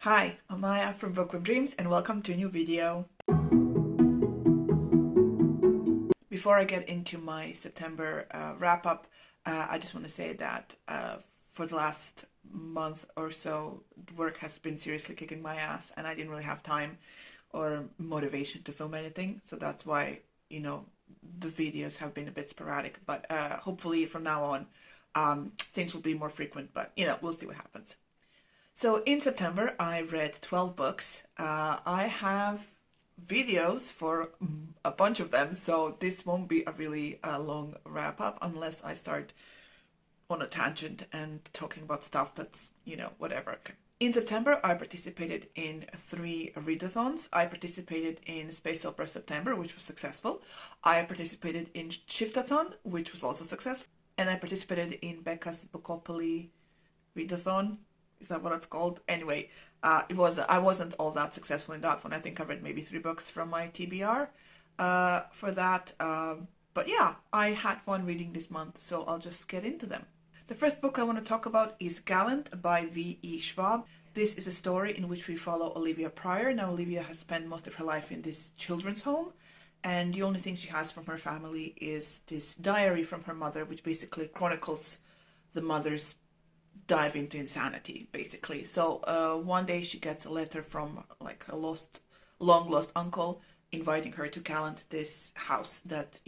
Hi, I'm Maya from Bookworm Dreams and welcome to a new video. Before I get into my September wrap up, I just want to say that for the last month or so, work has been seriously kicking my ass and I didn't really have time or motivation to film anything. So that's why, the videos have been a bit sporadic, but hopefully from now on, things will be more frequent, but we'll see what happens. So in September, I read 12 books. I have videos for a bunch of them, so this won't be a really long wrap up unless I start on a tangent and talking about stuff that's, whatever. In September, I participated in 3 readathons. I participated in Space Opera September, which was successful. I participated in Shiftathon, which was also successful. And I participated in Becca's Bookopoly readathon. Is that what it's called? Anyway, I wasn't all that successful in that one. I think I read maybe 3 books from my TBR for that. But yeah, I had fun reading this month, so I'll just get into them. The first book I want to talk about is Gallant by V.E. Schwab. This is a story in which we follow Olivia Pryor. Now, Olivia has spent most of her life in this children's home, and the only thing she has from her family is this diary from her mother, which basically chronicles the mother's dive into insanity, basically. So one day she gets a letter from like a long lost uncle inviting her to Gallant, this house that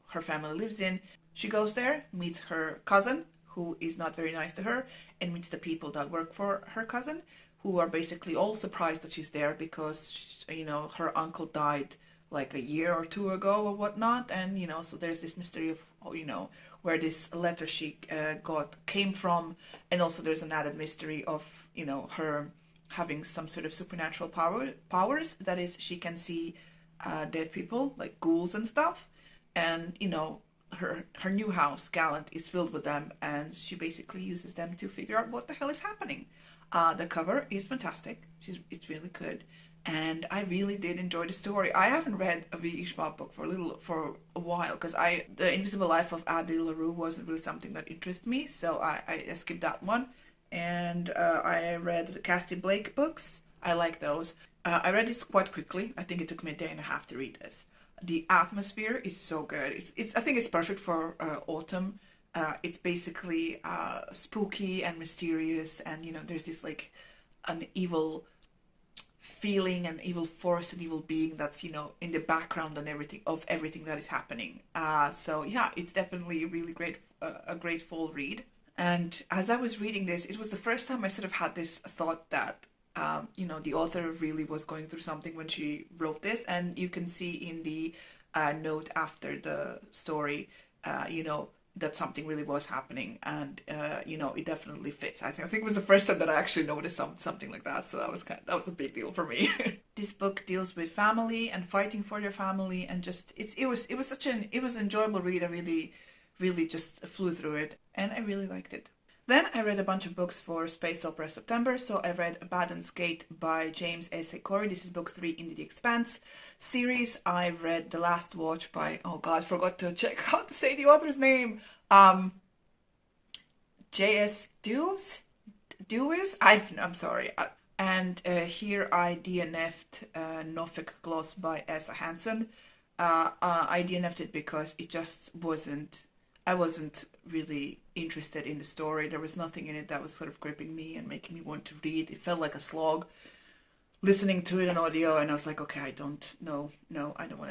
her family lives in. She goes there, meets her cousin, who is not very nice to her, and meets the people that work for her cousin, who are basically all surprised that she's there because her uncle died like a year or 2 ago or whatnot, and so there's this mystery of where this letter she came from, and also there's an added mystery of her having some sort of supernatural powers. That is, she can see dead people like ghouls and stuff, and her new house Gallant is filled with them, and she basically uses them to figure out what the hell is happening. The cover is fantastic. It's really good. And I really did enjoy the story. I haven't read a V.E. Schwab book for a while because The Invisible Life of Addie LaRue wasn't really something that interested me, so I skipped that one. And I read the Cassie Blake books. I like those. I read this quite quickly. I think it took me a day and a half to read this. The atmosphere is so good. I think it's perfect for autumn. It's basically spooky and mysterious, and there's this like an evil feeling, an evil force, an evil being that's in the background and everything that is happening. So yeah, it's definitely a really great a great fall read. And as I was reading this, it was the first time I sort of had this thought that the author really was going through something when she wrote this, and you can see in the note after the story that something really was happening, and it definitely fits. I think it was the first time that I actually noticed something like that, so that was a big deal for me. This book deals with family and fighting for your family, and just it was an enjoyable read. I really just flew through it, and I really liked it. Then I read a bunch of books for Space Opera September. So I read Abaddon's Gate by James S. A. Corey. This is book 3 in the Expanse series. I read The Last Watch by, oh god, forgot to check how to say the author's name. J.S. Dewis? I'm sorry. And here I DNF'd Norfolk Gloss by Asa Hansen. I DNF'd it because it just I wasn't really interested in the story. There was nothing in it that was sort of gripping me and making me want to read. It felt like a slog listening to it on audio, and I was like, okay, I don't want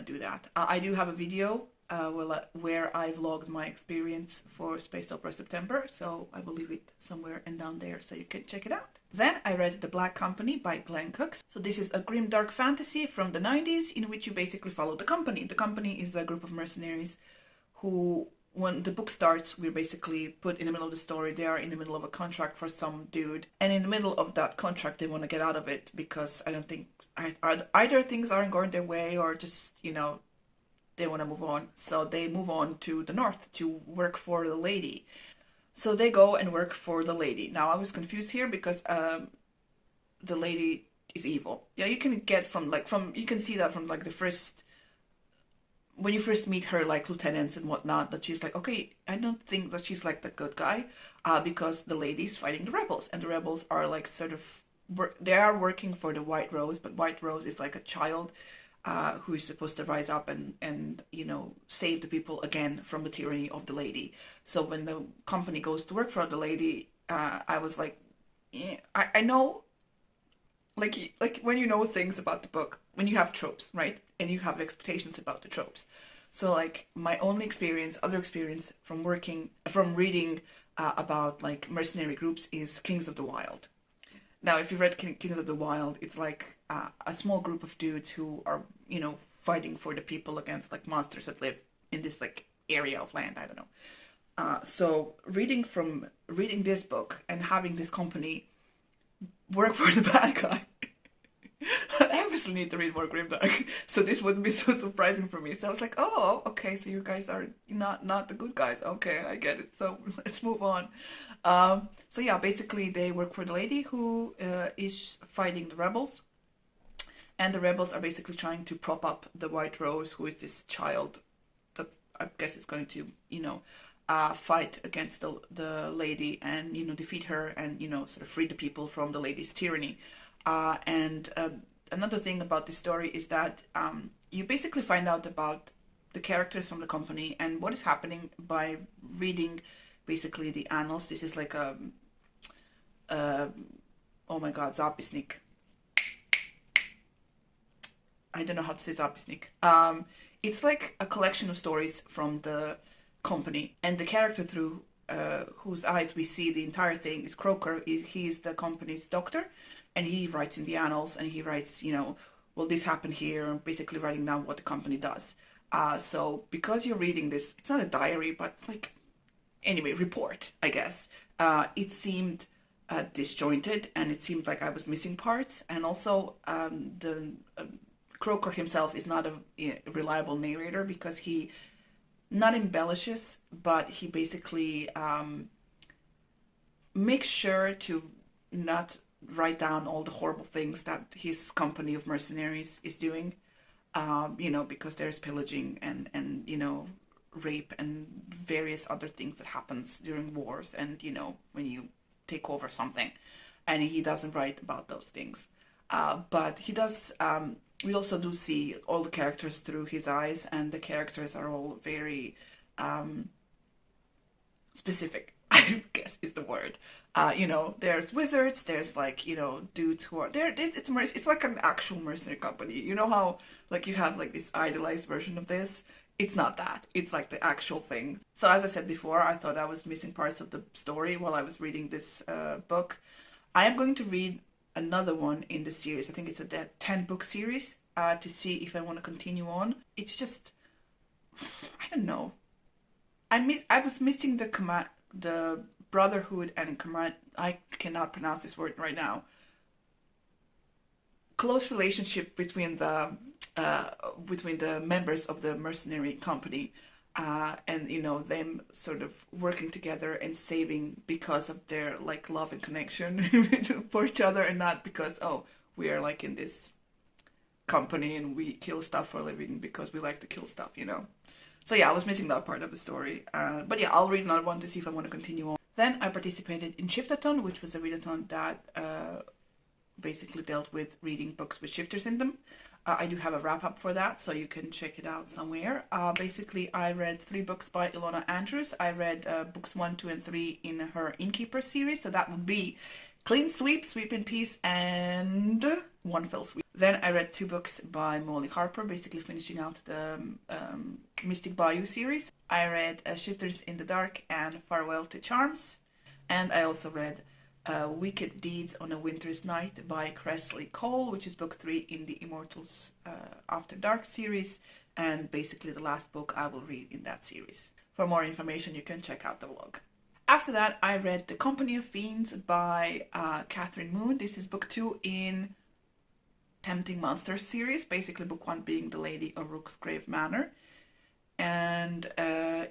to do that. I do have a video where I vlogged my experience for Space Opera September, so I will leave it somewhere and down there so you can check it out. Then I read The Black Company by Glenn Cooks. So this is a grim dark fantasy from the 90s in which you basically follow the company. The company is a group of mercenaries who, when the book starts, we're basically put in the middle of the story. They are in the middle of a contract for some dude, and in the middle of that contract they want to get out of it because I don't think either things aren't going their way, or just they want to move on. So they move on to the north to work for the lady. So they go and work for the lady. Now I was confused here because the lady is evil. Yeah, you can get you can see that from like the first, when you first meet her, like lieutenants and whatnot, that she's like, okay, I don't think that she's like the good guy, because the lady's fighting the rebels, and the rebels are like sort of they are working for the White Rose, but White Rose is like a child who is supposed to rise up and save the people again from the tyranny of the lady. So when the company goes to work for the lady, I was like, yeah, I know, like when you know things about the book, when you have tropes, right, and you have expectations about the tropes. So like my only other experience from reading about like mercenary groups is Kings of the Wild. Now, if you read Kings of the Wild, it's like a small group of dudes who are, fighting for the people against like monsters that live in this like area of land. I don't know. So reading this book and having this company work for the bad guy, I obviously need to read more grimdark, so this wouldn't be so surprising for me. So I was like, oh, okay, so you guys are not the good guys. Okay, I get it. So let's move on. So yeah, basically they work for the lady who is fighting the rebels, and the rebels are basically trying to prop up the White Rose, who is this child that I guess is going to fight against the lady and defeat her and sort of free the people from the lady's tyranny. And another thing about this story is that you basically find out about the characters from the company and what is happening by reading basically the annals. This is like oh my god, zapisnik. I don't know how to say zapisnik. It's like a collection of stories from the company, and the character through whose eyes we see the entire thing is Croker. He's the company's doctor, and he writes in the annals, and he writes, well, this happened here, basically writing down what the company does. So because you're reading this, it's not a diary, but like, anyway, report, I guess. It seemed disjointed, and it seemed like I was missing parts, and also the Croker himself is not a reliable narrator because he not embellishes, but he basically makes sure to not write down all the horrible things that his company of mercenaries is doing, because there's pillaging and rape and various other things that happens during wars and when you take over something, and he doesn't write about those things, but he does. We also do see all the characters through his eyes, and the characters are all very specific, I guess is the word. There's wizards, there's like, dudes who are there. It's like an actual mercenary company. You know how like you have like this idealized version of this? It's not that. It's like the actual thing. So as I said before, I thought I was missing parts of the story while I was reading this book. I am going to read another one in the series. I think it's a 10-book series to see if I want to continue on. It's just, I don't know. I was missing the brotherhood and command. I cannot pronounce this word right now. Close relationship between the members of the mercenary company, and them sort of working together and saving because of their like love and connection for each other, and not because we are like in this company and we kill stuff for a living because we like to kill stuff. So yeah, I was missing that part of the story, but yeah, I'll read another one to see if I want to continue on. Then I participated in Shiftathon, which was a readathon that basically dealt with reading books with shifters in them. I do have a wrap-up for that, so you can check it out somewhere. Basically, I read 3 books by Ilona Andrews. I read books 1, 2, and 3 in her Innkeeper series, so that would be Clean Sweep, Sweep in Peace, and One Fell Sweep. Then I read 2 books by Molly Harper, basically finishing out the Mystic Bayou series. I read Shifters in the Dark and Farewell to Charms. And I also read Wicked Deeds on a Winter's Night by Cressley Cole, which is book 3 in the Immortals After Dark series, and basically the last book I will read in that series. For more information, you can check out the vlog. After that, I read The Company of Fiends by Catherine Moon. This is book 2 in Tempting Monsters series, basically book 1 being The Lady of Rooksgrave Manor. And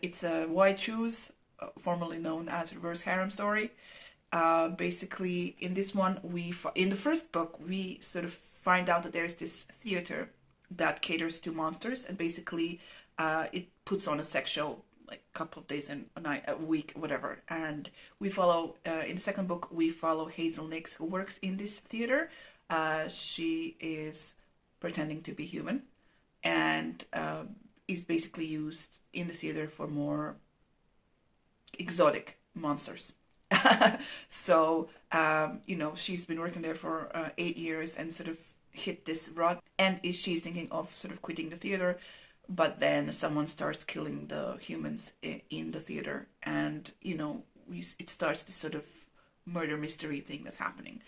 it's a White Shoes, formerly known as Reverse Harem story. Basically, in this one, in the first book, we sort of find out that there's this theater that caters to monsters, and basically it puts on a sex show like a couple of days and a night, a week, whatever. And we follow, in the second book, we follow Hazel Nix, who works in this theater. She is pretending to be human and is basically used in the theater for more exotic monsters. So, she's been working there for 8 years and sort of hit this rut, and she's thinking of sort of quitting the theater, but then someone starts killing the humans in the theater, and it starts this sort of murder mystery thing that's happening.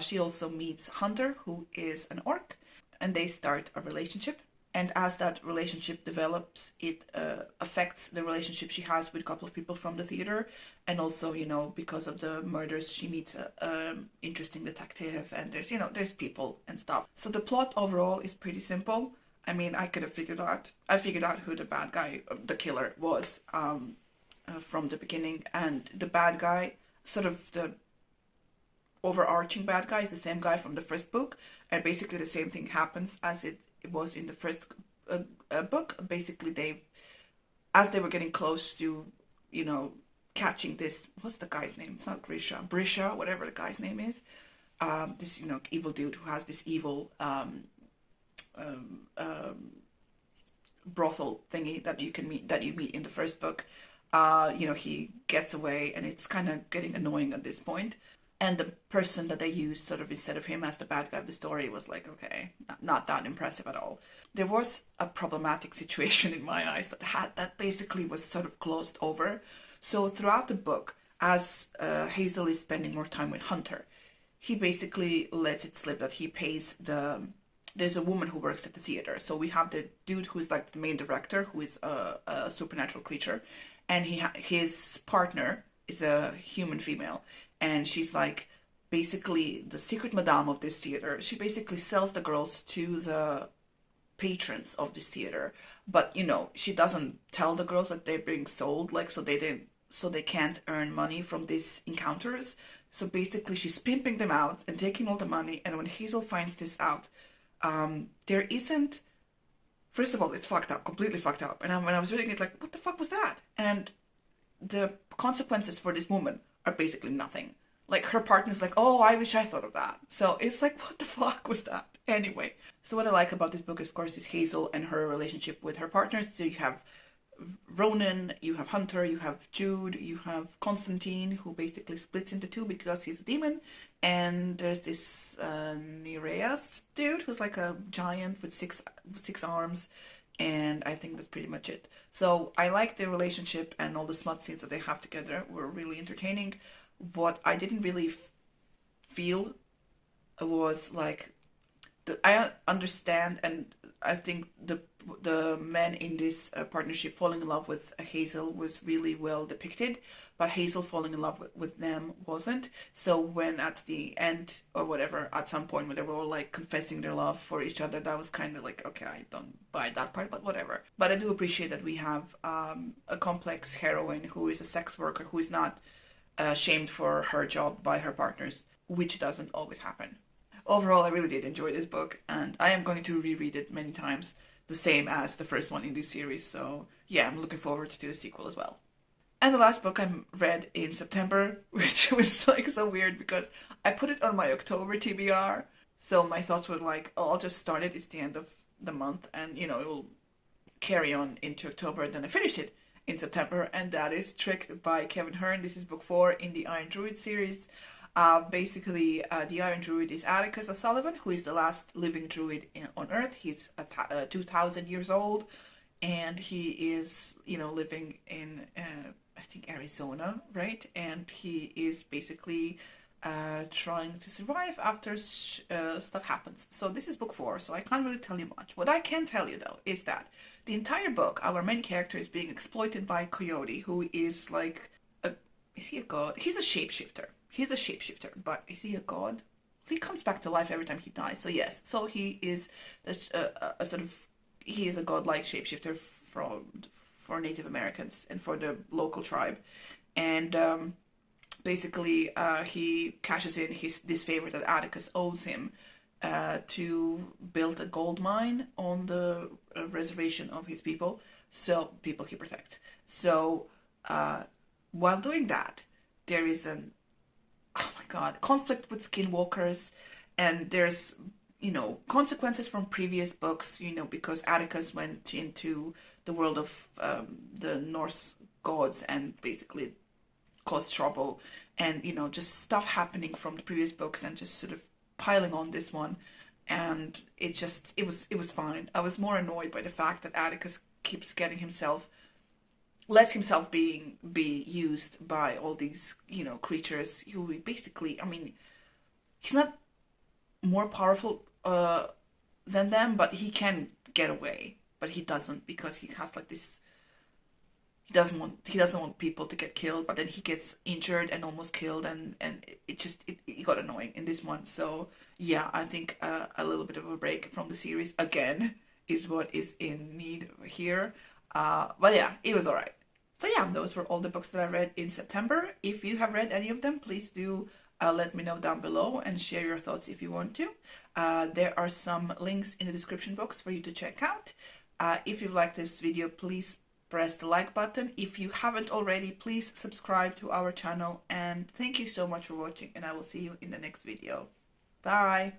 She also meets Hunter, who is an orc, and they start a relationship. And as that relationship develops, it affects the relationship she has with a couple of people from the theater. And also, because of the murders, she meets an interesting detective. And there's people and stuff. So the plot overall is pretty simple. I mean, I figured out who the bad guy, the killer was from the beginning. And the bad guy, sort of the overarching bad guy, is the same guy from the first book. And basically the same thing happens as it was in the first book. Basically, as they were getting close to, catching this, what's the guy's name? It's not Brisha, whatever the guy's name is. This, evil dude who has this evil brothel thingy that you meet in the first book. He gets away, and it's kind of getting annoying at this point. And the person that they used sort of instead of him as the bad guy of the story was like, okay, not that impressive at all. There was a problematic situation in my eyes that basically was sort of closed over. So throughout the book, as Hazel is spending more time with Hunter, he basically lets it slip that he pays there's a woman who works at the theater. So we have the dude who's like the main director, who is a supernatural creature, and his partner is a human female. And she's like basically the secret madame of this theater. She basically sells the girls to the patrons of this theater. But, she doesn't tell the girls that they're being sold, like, so they can't earn money from these encounters. So basically she's pimping them out and taking all the money. And when Hazel finds this out, there isn't, first of all, it's fucked up, completely fucked up. And when I was reading it, like, what the fuck was that? And the consequences for this woman are basically nothing. Like, her partner's like, oh, I wish I thought of that. So it's like, what the fuck was that? Anyway, so what I like about this book, of course, is Hazel and her relationship with her partners. So you have Ronan, you have Hunter, you have Jude, you have Constantine, who basically splits into two because he's a demon. And there's this Nereus dude who's like a giant with six arms. And I think that's pretty much it. So I like the relationship, and all the smut scenes that they have together were really entertaining. What I didn't really feel was like, I understand, and I think the men in this partnership falling in love with Hazel was really well depicted, but Hazel falling in love with them wasn't. So when at the end, or whatever, at some point when they were all like confessing their love for each other, that was kind of like, okay, I don't buy that part, but whatever. But I do appreciate that we have a complex heroine who is a sex worker, who is not shamed for her job by her partners, which doesn't always happen. Overall, I really did enjoy this book, and I am going to reread it many times, the same as the first one in this series. So yeah, I'm looking forward to the sequel as well. And the last book I read in September, which was like so weird because I put it on my October TBR. So my thoughts were like, oh, I'll just start it. It's the end of the month, and it will carry on into October. And then I finished it in September, and that is Tricked by Kevin Hearn. This is book 4 in the Iron Druid series. Basically, the Iron Druid is Atticus O'Sullivan, who is the last living druid on Earth. He's 2,000 years old, and he is, living in, I think, Arizona, right? And he is basically trying to survive after stuff happens. So this is book 4, so I can't really tell you much. What I can tell you, though, is that the entire book, our main character is being exploited by Coyote, who is like, is he a god? He's a shapeshifter. He's a shapeshifter, but is he a god? He comes back to life every time he dies. So yes, so he is a sort of, he is a godlike shapeshifter for Native Americans and for the local tribe, and basically he cashes in this favor that Atticus owes him to build a gold mine on the reservation of his people. so people he protects. So while doing that, there is an, oh my god, conflict with skinwalkers, and there's, you know, consequences from previous books, you know, because Atticus went into the world of the Norse gods and basically caused trouble, and, you know, just stuff happening from the previous books and just sort of piling on this one. And it was fine. I was more annoyed by the fact that Atticus keeps getting himself, lets himself be used by all these, you know, creatures who basically, I mean, he's not more powerful than them, but he can get away. But he doesn't, because he has like this. He doesn't want people to get killed, but then he gets injured and almost killed, and it got annoying in this one. So yeah, I think a little bit of a break from the series again is what is in need here. But yeah, it was alright. So yeah, those were all the books that I read in September. If you have read any of them, please do let me know down below and share your thoughts if you want to. There are some links in the description box for you to check out. If you've liked this video, please press the like button. If you haven't already, please subscribe to our channel. And thank you so much for watching, and I will see you in the next video. Bye!